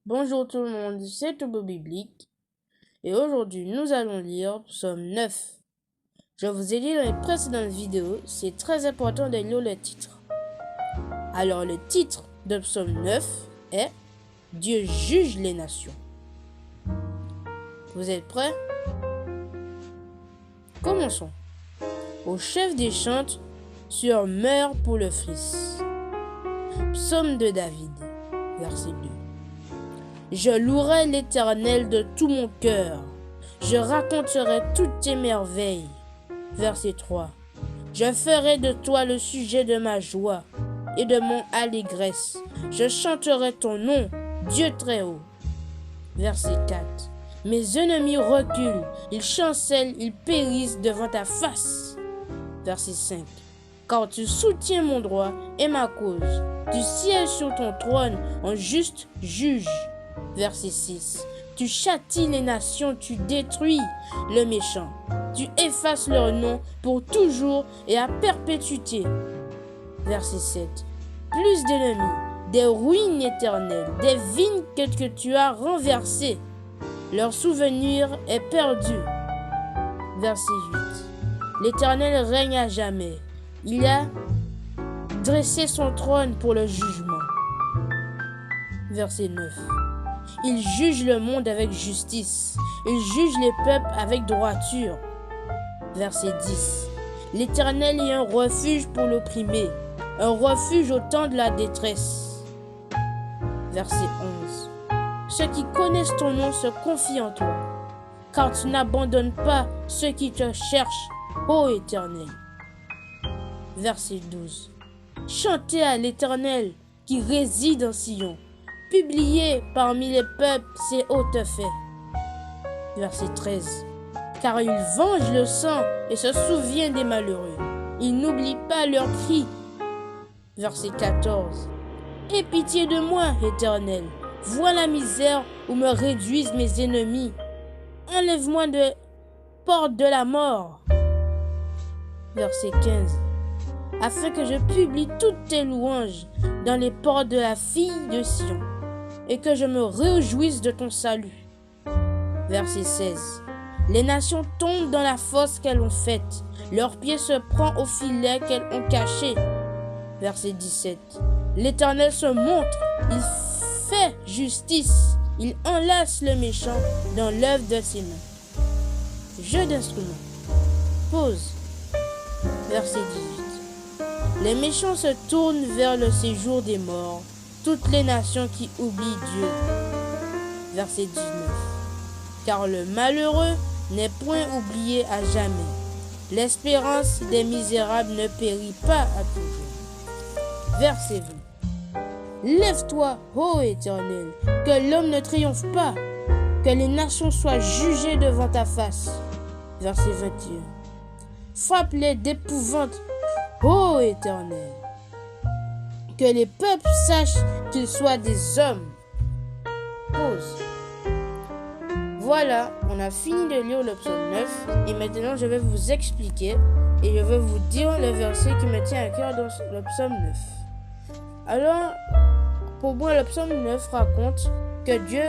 Bonjour tout le monde, c'est Tobo Biblique et aujourd'hui nous allons lire Psaume 9. Je vous ai dit dans les précédentes vidéos, c'est très important de lire le titre. Alors le titre de Psaume 9 est Dieu juge les nations. Vous êtes prêts? Commençons. Au chef des chantres sur meurt pour le fils. Psaume de David, verset 2. Je louerai l'Éternel de tout mon cœur. Je raconterai toutes tes merveilles. Verset 3. Je ferai de toi le sujet de ma joie et de mon allégresse. Je chanterai ton nom, Dieu très haut. Verset 4. Mes ennemis reculent, ils chancellent, ils périssent devant ta face. Verset 5. Car tu soutiens mon droit et ma cause. Tu sièges sur ton trône en juste juge. Verset 6. Tu châties les nations, tu détruis le méchant. Tu effaces leur nom pour toujours et à perpétuité. Verset 7. Plus d'ennemis, des ruines éternelles, des vignes que tu as renversées. Leur souvenir est perdu. Verset 8. L'Éternel règne à jamais. Il a dressé son trône pour le jugement. Verset 9. Il juge le monde avec justice. Il juge les peuples avec droiture. Verset 10. L'Éternel est un refuge pour l'opprimé, un refuge au temps de la détresse. Verset 11. Ceux qui connaissent ton nom se confient en toi, car tu n'abandonnes pas ceux qui te cherchent, ô Éternel. Verset 12. Chantez à l'Éternel qui réside en Sion. Publiez parmi les peuples ses hautes faits. Verset 13. Car il venge le sang et se souvient des malheureux. Il n'oublie pas leurs cris. Verset 14. Aie pitié de moi, Éternel. Vois la misère où me réduisent mes ennemis. Enlève-moi de porte de la mort. Verset 15. Afin que je publie toutes tes louanges dans les portes de la fille de Sion, et que je me réjouisse de ton salut. Verset 16. Les nations tombent dans la fosse qu'elles ont faite, leurs pieds se prennent au filet qu'elles ont caché. Verset 17. L'Éternel se montre, il fait justice, il enlace le méchant dans l'œuvre de ses mains. Jeu d'instruments. Pause. Verset 18. Les méchants se tournent vers le séjour des morts, toutes les nations qui oublient Dieu. Verset 19. Car le malheureux n'est point oublié à jamais. L'espérance des misérables ne périt pas à toujours. Verset 20. Lève-toi, ô Éternel, que l'homme ne triomphe pas, que les nations soient jugées devant ta face. Verset 21. Frappe-les d'épouvante, ô Éternel, que les peuples sachent qu'ils soient des hommes. Pause. Voilà, on a fini de lire le psaume 9 et maintenant je vais vous expliquer et je vais vous dire le verset qui me tient à cœur dans le psaume 9. Alors, pour moi, le psaume 9 raconte que Dieu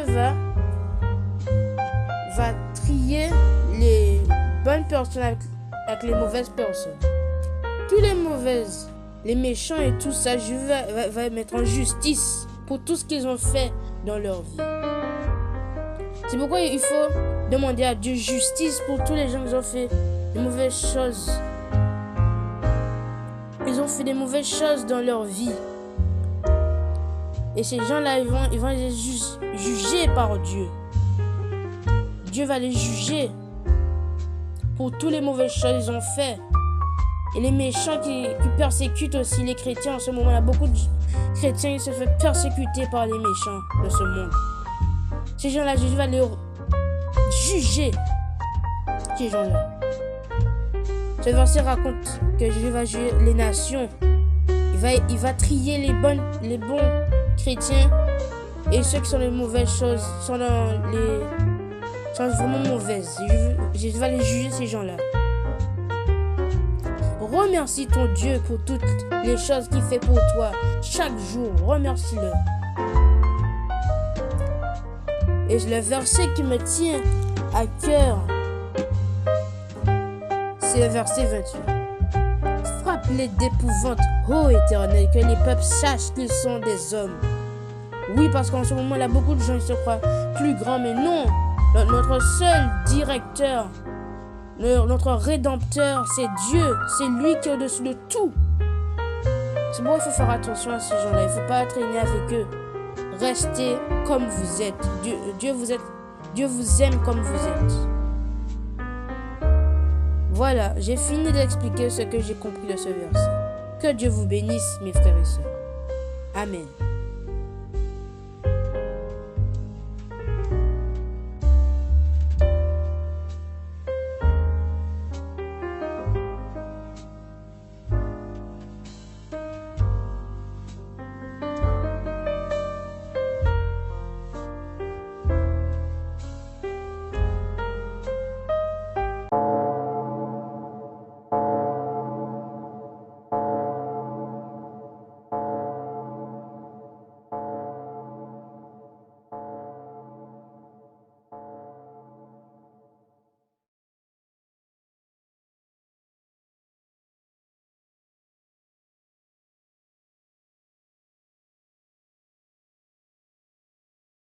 va trier les bonnes personnes avec les mauvaises personnes. Tous les mauvaises, les méchants et tout ça, Dieu va mettre en justice pour tout ce qu'ils ont fait dans leur vie. C'est pourquoi il faut demander à Dieu justice pour tous les gens qui ont fait des mauvaises choses. Ils ont fait des mauvaises choses dans leur vie. Et ces gens-là, ils vont les juger par Dieu. Dieu va les juger pour toutes les mauvaises choses qu'ils ont fait. Et les méchants qui persécutent aussi les chrétiens en ce moment. Il y a beaucoup de chrétiens qui se font persécuter par les méchants de ce monde. Ces gens-là, Jésus va les juger. Ces gens-là. Ce verset raconte que Jésus va juger les nations. Il va trier les bons chrétiens et ceux qui sont les mauvaises choses, sont vraiment mauvaises. Jésus va les juger, ces gens-là. Remercie ton Dieu pour toutes les choses qu'il fait pour toi. Chaque jour, remercie-le. Et le verset qui me tient à cœur, c'est le verset 28. Frappe-les d'épouvante, ô Éternel, que les peuples sachent qu'ils sont des hommes. Oui, parce qu'en ce moment, là, beaucoup de gens ils se croient plus grands, mais non. Notre seul directeur, notre rédempteur, c'est Dieu. C'est lui qui est au-dessus de tout. C'est bon, il faut faire attention à ces gens-là. Il ne faut pas traîner avec eux. Restez comme vous êtes. Dieu vous aime comme vous êtes. Voilà, j'ai fini d'expliquer ce que j'ai compris de ce verset. Que Dieu vous bénisse, mes frères et sœurs. Amen.